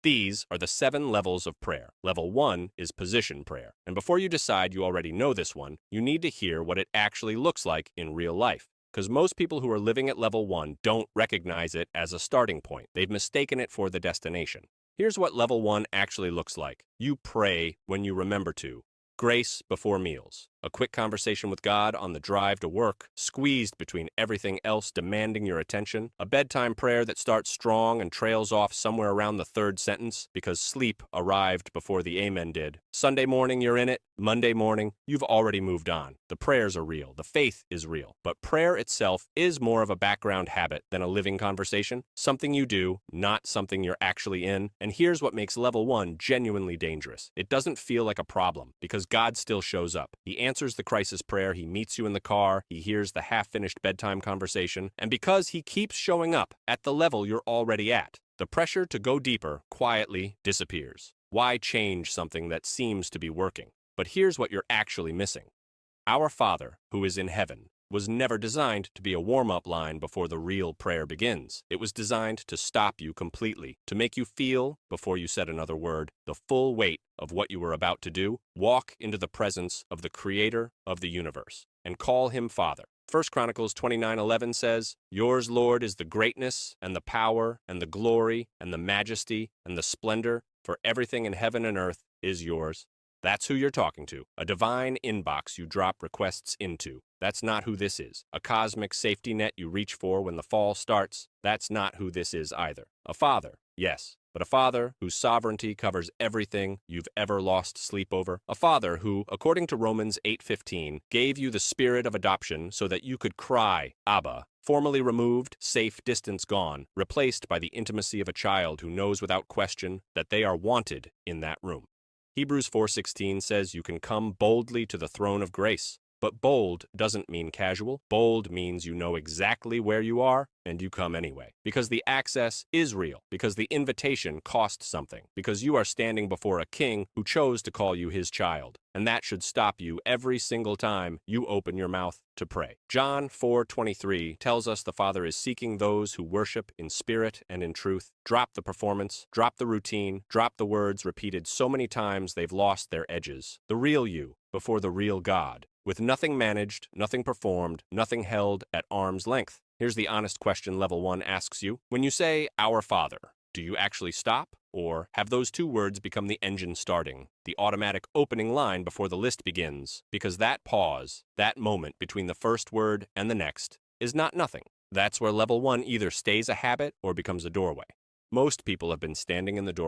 These are the 7 levels of prayer. Level 1 is position prayer. And before you decide you already know this one, you need to hear what it actually looks like in real life. Because most people who are living at level 1 don't recognize it as a starting point. They've mistaken it for the destination. Here's what level 1 actually looks like. You pray when you remember to. Grace before meals. A quick conversation with God on the drive to work, squeezed between everything else demanding your attention. A bedtime prayer that starts strong and trails off somewhere around the 3rd sentence because sleep arrived before the amen did. Sunday morning, you're in it. Monday morning, you've already moved on. The prayers are real. The faith is real. But prayer itself is more of a background habit than a living conversation. Something you do, not something you're actually in. And here's what makes level 1 genuinely dangerous. It doesn't feel like a problem because God still shows up. He answers the crisis prayer, he meets you in the car, he hears the half-finished bedtime conversation, and because he keeps showing up at the level you're already at, the pressure to go deeper quietly disappears. Why change something that seems to be working? But here's what you're actually missing. Our Father, who is in heaven, was never designed to be a warm-up line before the real prayer begins. It was designed to stop you completely, to make you feel, before you said another word, the full weight of what you were about to do. Walk into the presence of the Creator of the universe and call him Father. 1 Chronicles 29:11 says, "Yours, Lord, is the greatness and the power and the glory and the majesty and the splendor, for everything in heaven and earth is yours." That's who you're talking to, a divine inbox you drop requests into. That's not who this is. A cosmic safety net you reach for when the fall starts. That's not who this is either. A father, yes, but a father whose sovereignty covers everything you've ever lost sleep over. A father who, according to Romans 8:15, gave you the spirit of adoption so that you could cry, Abba. Formally removed, safe distance gone, replaced by the intimacy of a child who knows without question that they are wanted in that room. Hebrews 4:16 says you can come boldly to the throne of grace. But bold doesn't mean casual. Bold means you know exactly where you are, and you come anyway. Because the access is real. Because the invitation cost something. Because you are standing before a king who chose to call you his child. And that should stop you every single time you open your mouth to pray. John 4:23 tells us the Father is seeking those who worship in spirit and in truth. Drop the performance, drop the routine, drop the words repeated so many times they've lost their edges. The real you before the real God. With nothing managed, nothing performed, nothing held at arm's length. Here's the honest question level 1 asks you. When you say, Our Father, do you actually stop? Or have those 2 words become the engine starting, the automatic opening line before the list begins? Because that pause, that moment between the first word and the next, is not nothing. That's where level 1 either stays a habit or becomes a doorway. Most people have been standing in the door